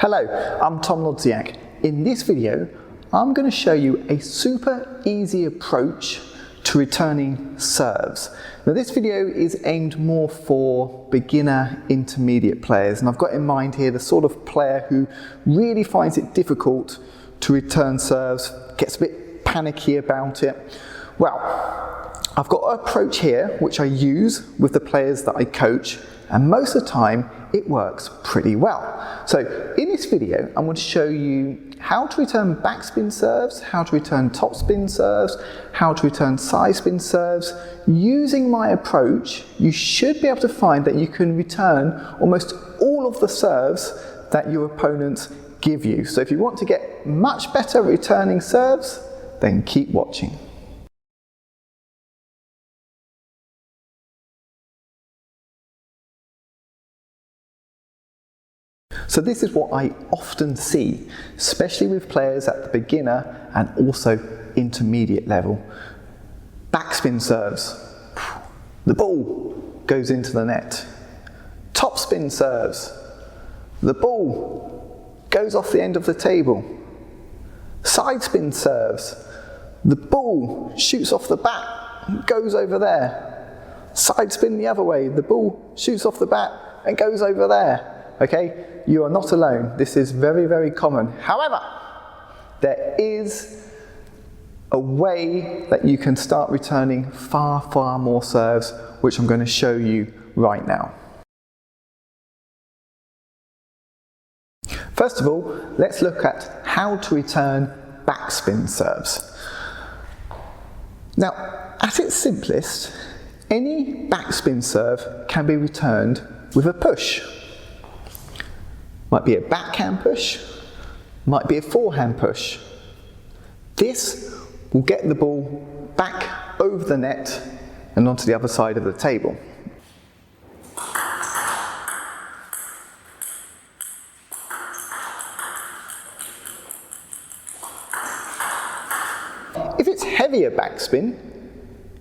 Hello, I'm Tom Lodziak. In this video, I'm going to show you a super easy approach to returning serves. Now this video is aimed more for beginner intermediate players, and I've got in mind here the sort of player who really finds it difficult to return serves, gets a bit panicky about it. Well, I've got an approach here which I use with the players that I coach, and most of the time it works pretty well. So in this video I'm going to show you how to return backspin serves, how to return topspin serves, how to return sidespin serves. Using my approach, you should be able to find that you can return almost all of the serves that your opponents give you. So if you want to get much better at returning serves, then keep watching. So this is what I often see, especially with players at the beginner and also intermediate level. Backspin serves, the ball goes into the net. Topspin serves, the ball goes off the end of the table. Sidespin serves, the ball shoots off the bat and goes over there. Sidespin the other way, the ball shoots off the bat and goes over there. Okay, you are not alone. This is very, very common. However, there is a way that you can start returning far, far more serves, which I'm going to show you right now. First of all, let's look at how to return backspin serves. Now, at its simplest, any backspin serve can be returned with a push. Might be a backhand push, might be a forehand push. This will get the ball back over the net and onto the other side of the table. If it's heavier backspin,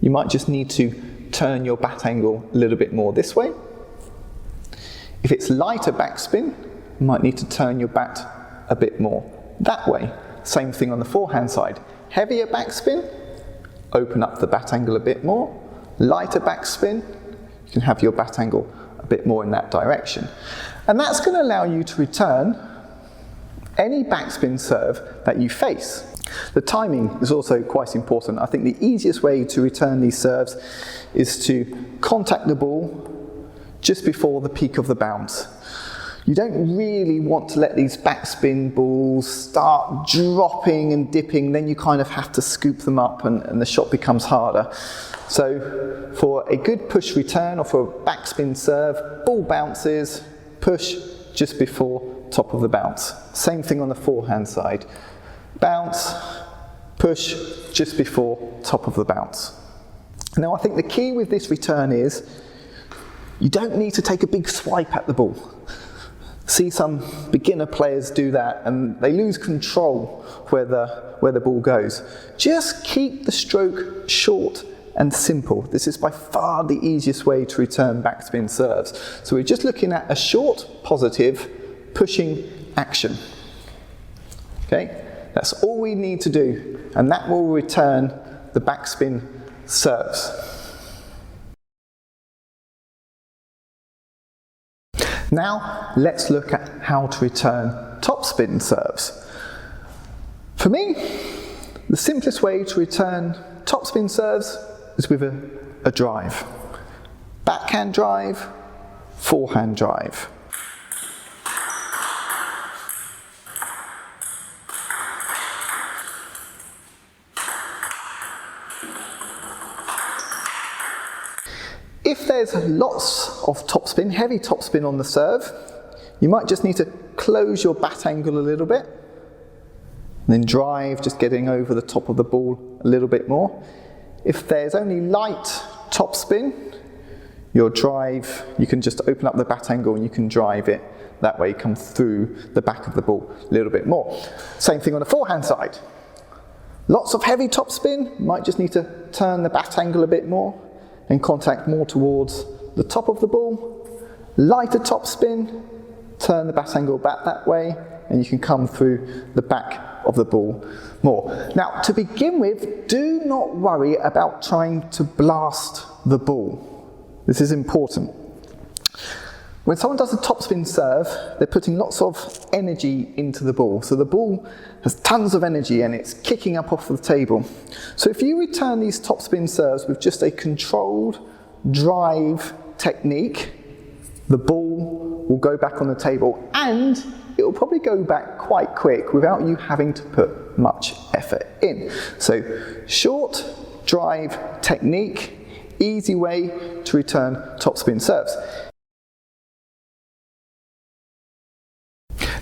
you might just need to turn your bat angle a little bit more this way. If it's lighter backspin, you might need to turn your bat a bit more that way. Same thing on the forehand side. Heavier backspin, open up the bat angle a bit more. Lighter backspin, you can have your bat angle a bit more in that direction. And that's going to allow you to return any backspin serve that you face. The timing is also quite important. I think the easiest way to return these serves is to contact the ball just before the peak of the bounce. You don't really want to let these backspin balls start dropping and dipping, then you kind of have to scoop them up and the shot becomes harder. So for a good push return or for a backspin serve, ball bounces, push just before top of the bounce. Same thing on the forehand side. Bounce, push just before top of the bounce. Now I think the key with this return is you don't need to take a big swipe at the ball. See some beginner players do that and they lose control where the ball goes. Just keep the stroke short and simple. This is by far the easiest way to return backspin serves. So we're just looking at a short, positive, pushing action. Okay, that's all we need to do, and that will return the backspin serves. Now, let's look at how to return topspin serves. For me, the simplest way to return topspin serves is with a drive. Backhand drive, forehand drive. If there's lots of topspin, heavy topspin on the serve, you might just need to close your bat angle a little bit, and then drive, just getting over the top of the ball a little bit more. If there's only light topspin, your drive, you can just open up the bat angle and you can drive it. That way you come through the back of the ball a little bit more. Same thing on the forehand side. Lots of heavy topspin, might just need to turn the bat angle a bit more and contact more towards the top of the ball. Lighter topspin, turn the bat angle back that way, and you can come through the back of the ball more. Now, to begin with, do not worry about trying to blast the ball. This is important. When someone does a topspin serve, they're putting lots of energy into the ball. So the ball has tons of energy and it's kicking up off the table. So if you return these topspin serves with just a controlled drive technique, the ball will go back on the table and it will probably go back quite quick without you having to put much effort in. So short drive technique, easy way to return topspin serves.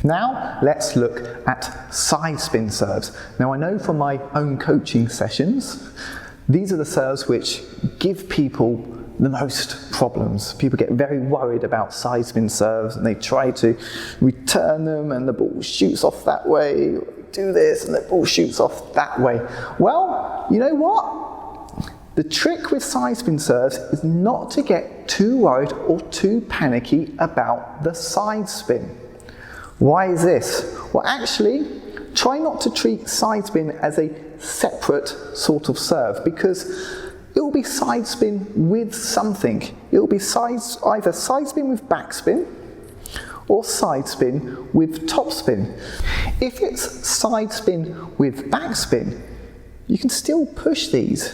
Now let's look at sidespin serves. Now I know from my own coaching sessions, these are the serves which give people the most problems. People get very worried about sidespin serves and they try to return them and the ball shoots off that way, do this and the ball shoots off that way. Well, you know what? The trick with sidespin serves is not to get too worried or too panicky about the sidespin. Why is this? Well, actually, try not to treat sidespin as a separate sort of serve, because it will be sidespin with something. It will be either sidespin with backspin or sidespin with topspin. If it's sidespin with backspin, you can still push these.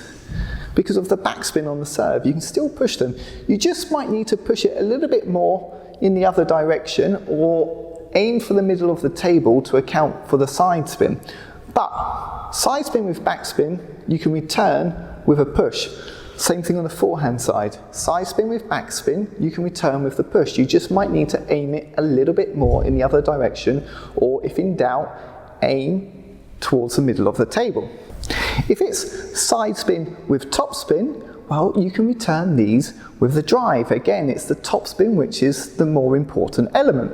Because of the backspin on the serve, you can still push them. You just might need to push it a little bit more in the other direction or aim for the middle of the table to account for the side spin. But sidespin with backspin, you can return with a push. Same thing on the forehand side. Sidespin with backspin, you can return with the push. You just might need to aim it a little bit more in the other direction, or if in doubt, aim towards the middle of the table. If it's sidespin with topspin, well, you can return these with the drive. Again, it's the topspin which is the more important element.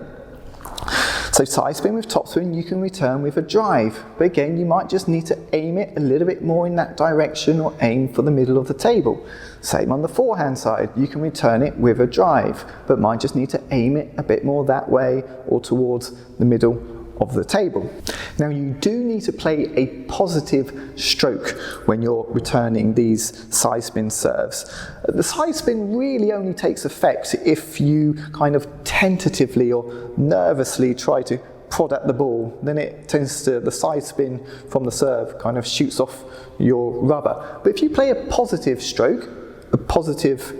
So sidespin with topspin, you can return with a drive. But again, you might just need to aim it a little bit more in that direction or aim for the middle of the table. Same on the forehand side, you can return it with a drive, but might just need to aim it a bit more that way or towards the middle of the table. Now you do need to play a positive stroke when you're returning these sidespin serves. The sidespin really only takes effect if you kind of tentatively or nervously try to prod at the ball. Then it tends to, the sidespin from the serve kind of shoots off your rubber. But if you play a positive stroke, a positive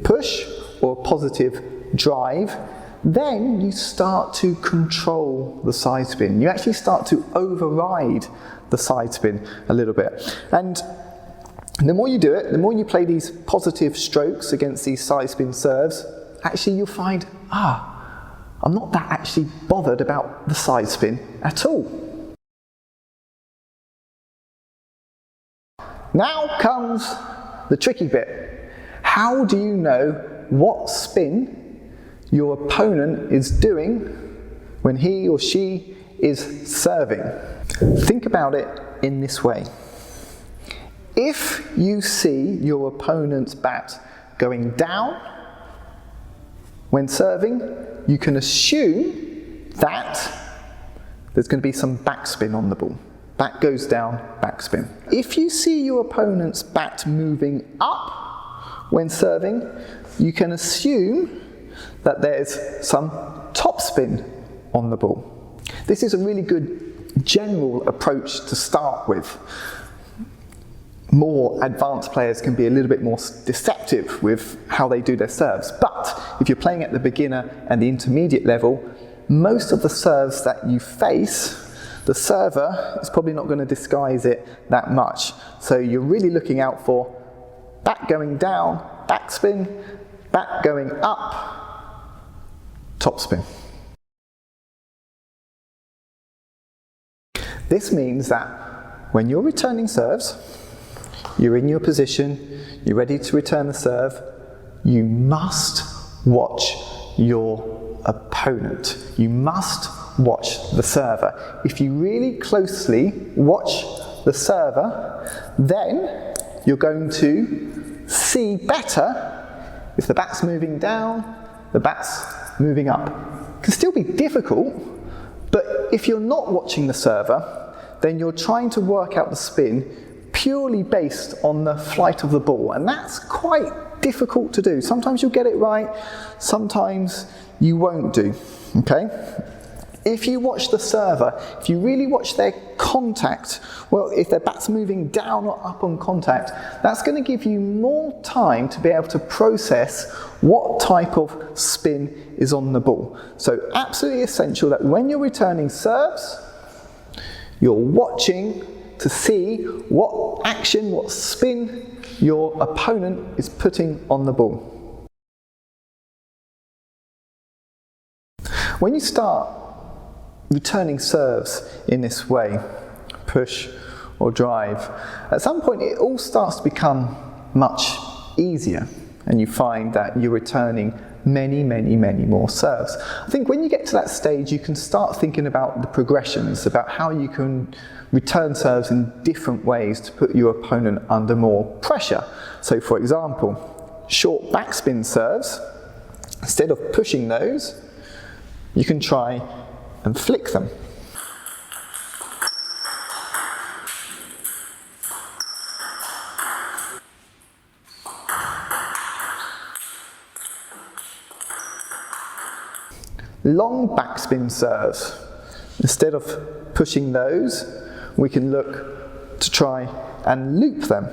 push or a positive drive, then you start to control the side spin. You actually start to override the side spin a little bit. And the more you do it, the more you play these positive strokes against these side spin serves, actually you'll find, I'm not that actually bothered about the side spin at all. Now comes the tricky bit. How do you know what spin your opponent is doing when he or she is serving? Think about it in this way. If you see your opponent's bat going down when serving, you can assume that there's going to be some backspin on the ball. Bat goes down, backspin. If you see your opponent's bat moving up when serving, you can assume that there's some topspin on the ball. This is a really good general approach to start with. More advanced players can be a little bit more deceptive with how they do their serves, but if you're playing at the beginner and the intermediate level, most of the serves that you face, the server is probably not going to disguise it that much. So you're really looking out for bat going down, backspin, bat going up, topspin. This means that when you're returning serves, you're in your position, you're ready to return the serve, you must watch your opponent. You must watch the server. If you really closely watch the server, then you're going to see better if the bat's moving down, the bat's moving up. can still be difficult, but if you're not watching the server, then you're trying to work out the spin purely based on the flight of the ball, and that's quite difficult to do. Sometimes you'll get it right, sometimes you won't do, okay? If you watch the server, if you really watch their contact, well, if their bat's moving down or up on contact, that's going to give you more time to be able to process what type of spin is on the ball. So absolutely essential that when you're returning serves, you're watching to see what action, what spin your opponent is putting on the ball. When you start returning serves in this way, push or drive, at some point it all starts to become much easier, and you find that you're returning many more serves. I think when you get to that stage, you can start thinking about the progressions, about how you can return serves in different ways to put your opponent under more pressure. So for example, short backspin serves, instead of pushing those, you can try and flick them. Long backspin serves, instead of pushing those, we can look to try and loop them.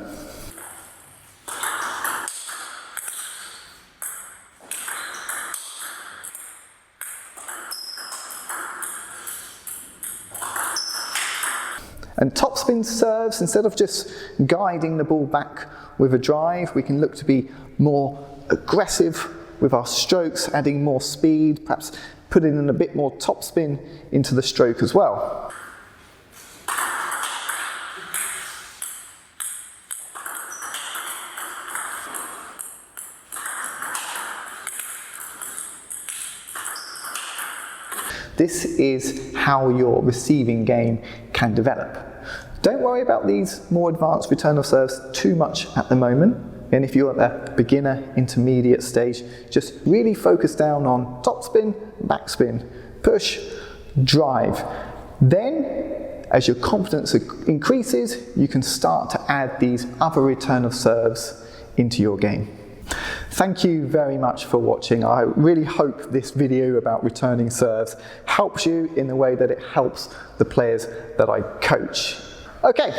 And topspin serves, instead of just guiding the ball back with a drive, we can look to be more aggressive with our strokes, adding more speed, perhaps putting in a bit more topspin into the stroke as well. This is how your receiving game can develop. Don't worry about these more advanced return of serves too much at the moment. And if you're at the beginner, intermediate stage, just really focus down on topspin, backspin, push, drive. Then, as your confidence increases, you can start to add these other return of serves into your game. Thank you very much for watching. I really hope this video about returning serves helps you in the way that it helps the players that I coach. Okay,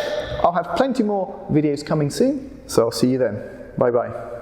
I'll have plenty more videos coming soon, so I'll see you then. Bye bye.